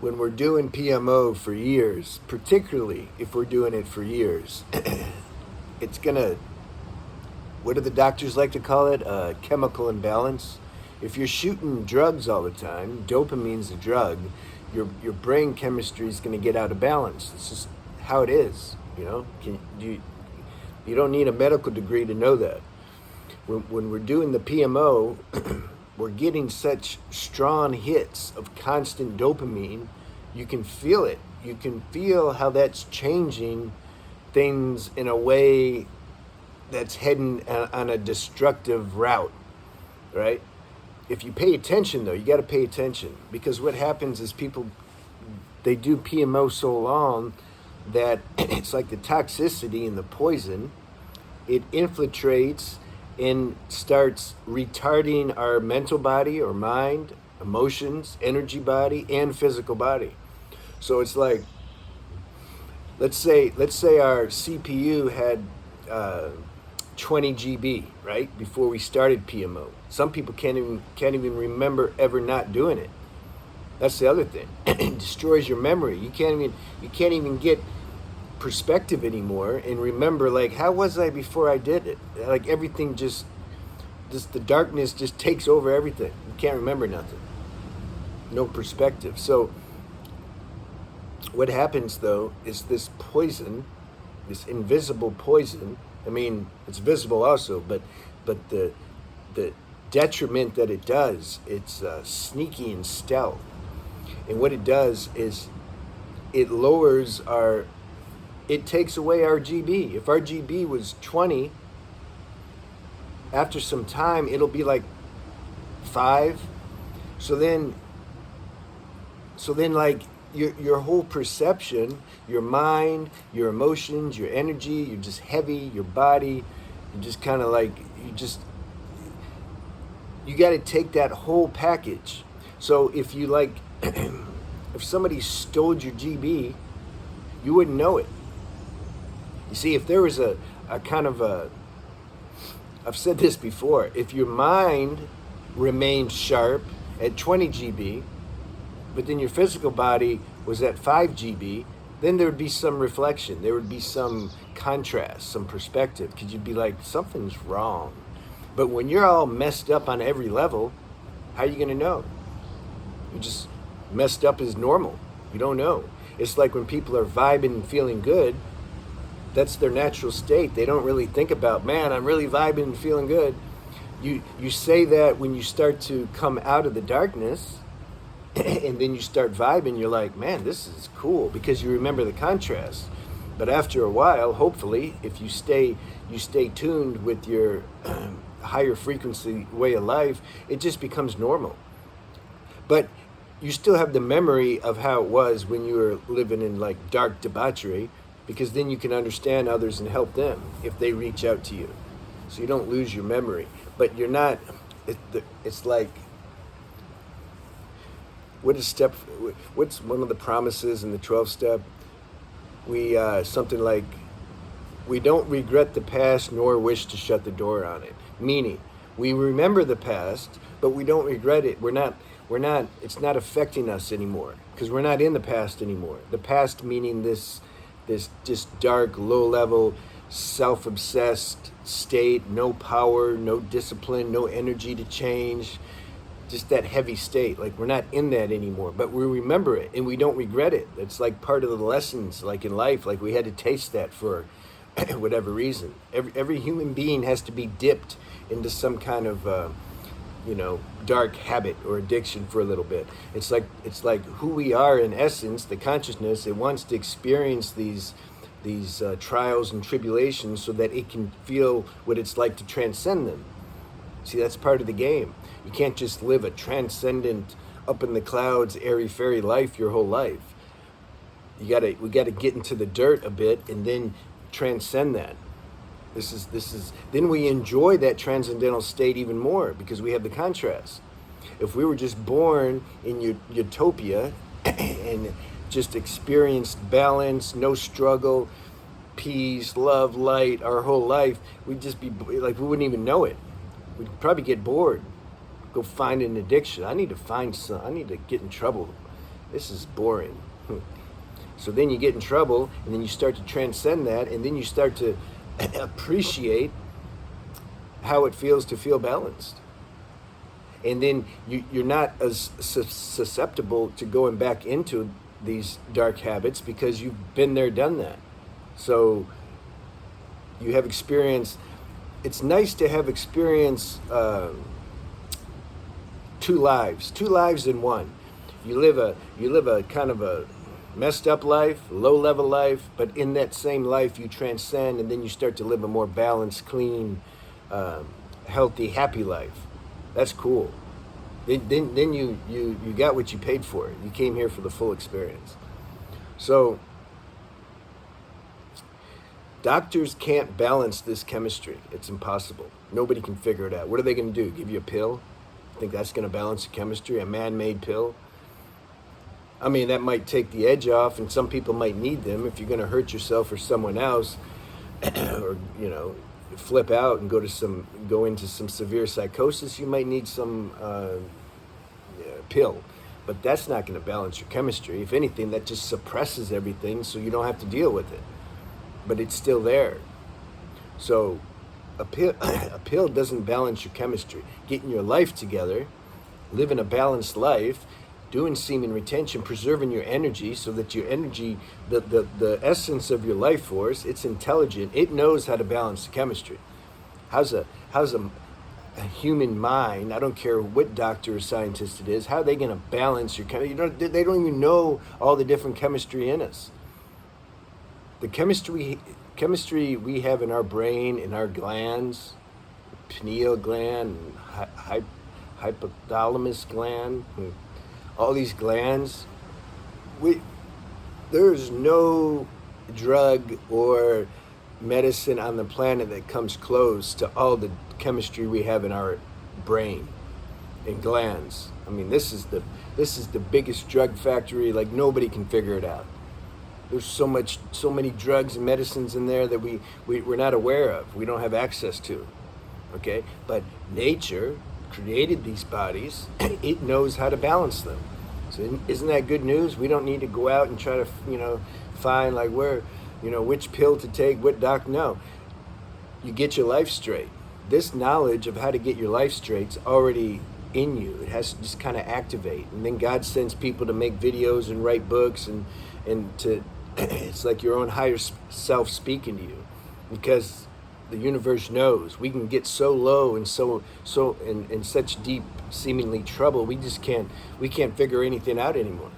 when we're doing PMO for years, particularly if we're doing it for years, it's gonna, what do the doctors like to call it? Chemical imbalance. If you're shooting drugs all the time, dopamine's a drug, your brain chemistry is going to get out of balance. It's just how it is, you know? You don't need a medical degree to know that. When we're doing the PMO, we're getting such strong hits of constant dopamine. You can feel it. You can feel how that's changing things in a way that's heading on a destructive route, right? If you pay attention, though, you got to pay attention, because what happens is people, they do PMO so long that it's like the toxicity and the poison, it infiltrates and starts retarding our mental body or mind, emotions, energy body, and physical body. So it's like, let's say our CPU had 20 GB, right, before we started PMO. Some people can't even remember ever not doing it. That's the other thing. It destroys your memory. You can't even get perspective anymore and remember, like, how was I before I did it? Like, everything just the darkness just takes over everything. You can't remember nothing. No perspective. So what happens, though, is this poison, this invisible poison. I mean, it's visible also, but the detriment that it does, it's sneaky and stealth. And what it does is it lowers it takes away our GB. If our GB was 20, after some time it'll be like 5. So then like your whole perception, your mind, your emotions, your energy, you're just heavy, your body, you just kind of like, you got to take that whole package. So if you like, if somebody stole your GB, you wouldn't know it. You see, if there was a kind of I've said this before, if your mind remained sharp at 20 GB, but then your physical body was at 5 GB, then there would be some reflection. There would be some contrast, some perspective, because you'd be like, something's wrong. But when you're all messed up on every level, how are you going to know? You just messed up is normal. You don't know. It's like when people are vibing and feeling good, that's their natural state. They don't really think about, man, I'm really vibing and feeling good. You say that when you start to come out of the darkness, and then you start vibing, you're like, man, this is cool, because you remember the contrast. But after a while, hopefully, if you stay tuned with your higher frequency way of life, it just becomes normal. But you still have the memory of how it was when you were living in like dark debauchery, because then you can understand others and help them if they reach out to you. So you don't lose your memory. But you're not, it's like, what's one of the promises in the 12 step? We something like, we don't regret the past nor wish to shut the door on it. Meaning, we remember the past, but we don't regret it. It's not affecting us anymore, because we're not in the past anymore. The past meaning this just dark, low level, self-obsessed state, no power, no discipline, no energy to change, just that heavy state. Like, we're not in that anymore, but we remember it and we don't regret it. It's like part of the lessons, like in life, like we had to taste that for whatever reason. Every human being has to be dipped into some kind of dark habit or addiction for a little bit. It's like who we are in essence, the consciousness. It wants to experience these trials and tribulations so that it can feel what it's like to transcend them. See, that's part of the game. You can't just live a transcendent, up in the clouds, airy-fairy life your whole life. We gotta get into the dirt a bit and then transcend that. This is then we enjoy that transcendental state even more, because we have the contrast. If we were just born in utopia and just experienced balance, no struggle, peace, love, light our whole life, we'd just be like, we wouldn't even know it. We'd probably get bored, go find an addiction. I need to get in trouble This is boring. So then you get in trouble, and then you start to transcend that, and then you start to appreciate how it feels to feel balanced. And then you're not as susceptible to going back into these dark habits because you've been there, done that. So you have experience. It's nice to have experience two lives in one. You live a kind of a messed up life, low level life, but in that same life you transcend, and then you start to live a more balanced, clean, healthy, happy life. That's cool. Then you got what you paid for. You came here for the full experience. So doctors can't balance this chemistry. It's impossible. Nobody can figure it out. What are they going to do? Give you a pill? Think that's going to balance the chemistry? A man-made pill? I mean, that might take the edge off, and some people might need them if you're going to hurt yourself or someone else, or flip out and go into some severe psychosis. You might need some pill, but that's not going to balance your chemistry. If anything, that just suppresses everything, so you don't have to deal with it. But it's still there. So a pill doesn't balance your chemistry. Getting your life together, living a balanced life, doing semen retention, preserving your energy so that your energy, the essence of your life force, it's intelligent. It knows how to balance the chemistry. How's a human mind, I don't care what doctor or scientist it is, how are they going to balance your chemistry? They don't even know all the different chemistry in us. The chemistry we have in our brain, in our glands, pineal gland, hypothalamus gland, all these glands, there's no drug or medicine on the planet that comes close to all the chemistry we have in our brain and glands. I mean, this is the biggest drug factory. Like, nobody can figure it out. There's so many drugs and medicines in there that we're not aware of. We don't have access to. Okay, but nature created these bodies. It knows how to balance them. So isn't that good news? We don't need to go out and try to find like where which pill to take, what doc. No, you get your life straight. This knowledge of how to get your life straight's already in you. It has to just kind of activate, and then God sends people to make videos and write books and to it's like your own higher self speaking to you, because the universe knows we can get so low and so in such deep seemingly trouble, we can't figure anything out anymore.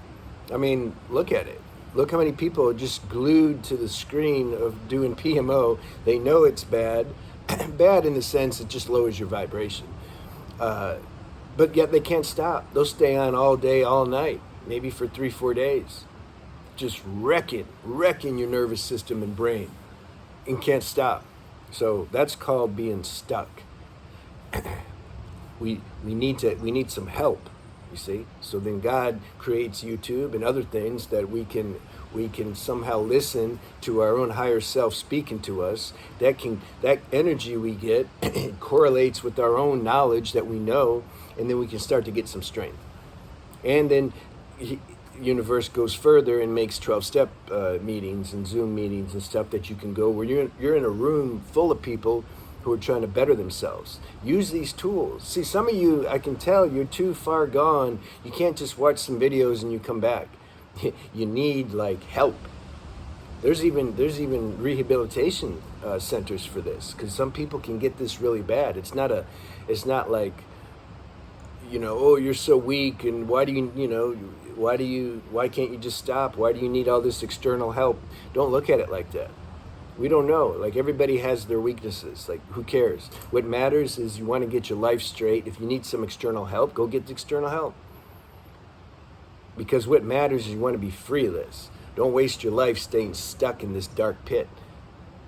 I mean, look at it. Look how many people are just glued to the screen of doing PMO. They know it's bad bad in the sense it just lowers your vibration, but yet they can't stop. They'll stay on all day, all night, maybe for 3-4 days, just wrecking your nervous system and brain, and can't stop. So that's called being stuck. We need some help, you see. So then God creates YouTube and other things that we can somehow listen to our own higher self speaking to us. That energy we get correlates with our own knowledge that we know, and then we can start to get some strength. And then universe goes further and makes 12-step meetings and Zoom meetings and stuff that you can go where you're in a room full of people who are trying to better themselves. Use these tools. See, some of you, I can tell you're too far gone. You can't just watch some videos and you come back. You need like help. There's even rehabilitation centers for this, because some people can get this really bad. It's not like oh, you're so weak, and why can't you just stop? Why do you need all this external help? Don't look at it like that. We don't know. Like, everybody has their weaknesses. Like, who cares? What matters is you want to get your life straight. If you need some external help, go get the external help. Because what matters is you want to be free of this. Don't waste your life staying stuck in this dark pit.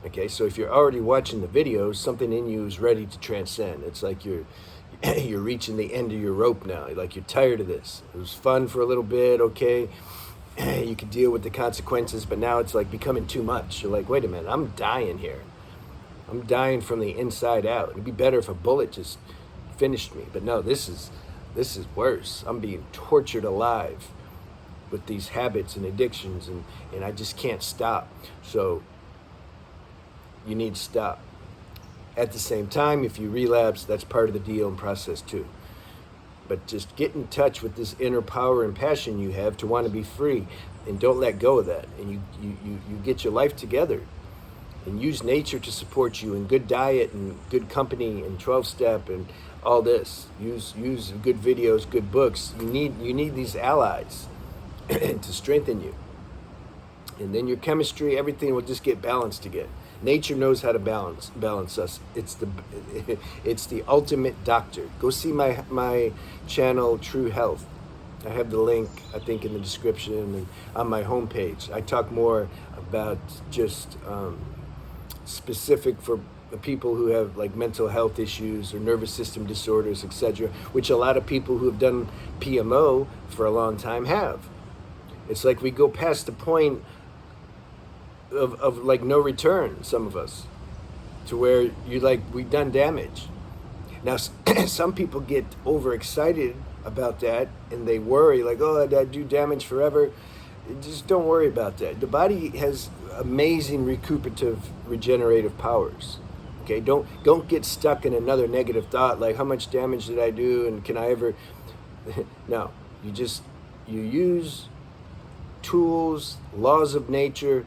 Okay, so if you're already watching the videos, something in you is ready to transcend. It's like you're reaching the end of your rope now. Like, you're tired of this. It was fun for a little bit, okay? You could deal with the consequences, but now it's like becoming too much. You're like, wait a minute, I'm dying here. I'm dying from the inside out. It'd be better if a bullet just finished me. But no, this is worse. I'm being tortured alive. with these habits and addictions, and I just can't stop. So you need to stop. At the same time, if you relapse, that's part of the deal and process too. But just get in touch with this inner power and passion you have to want to be free, and don't let go of that. And you get your life together, and use nature to support you, and good diet and good company and 12-step and all this. Use good videos, good books. You need these allies to strengthen you. And then your chemistry, everything will just get balanced again. Nature knows how to balance us. It's the ultimate doctor. Go see my channel, True Health. I have the link, I think, in the description and on my homepage. I talk more about just specific for the people who have like mental health issues or nervous system disorders, etc., which a lot of people who have done PMO for a long time have. It's like we go past the point of like no return, some of us, to where you like, we've done damage. Now some people get overexcited about that and they worry like, oh, I do damage forever. Just don't worry about that. The body has amazing recuperative, regenerative powers. Okay, don't get stuck in another negative thought like, how much damage did I do and can I ever no, you use tools, laws of nature,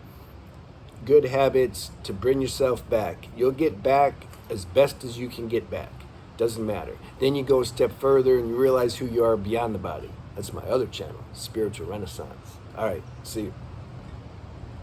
good habits to bring yourself back. You'll get back as best as you can get back. Doesn't matter. Then you go a step further and you realize who you are beyond the body. That's my other channel, Spiritual Renaissance. All right, see you.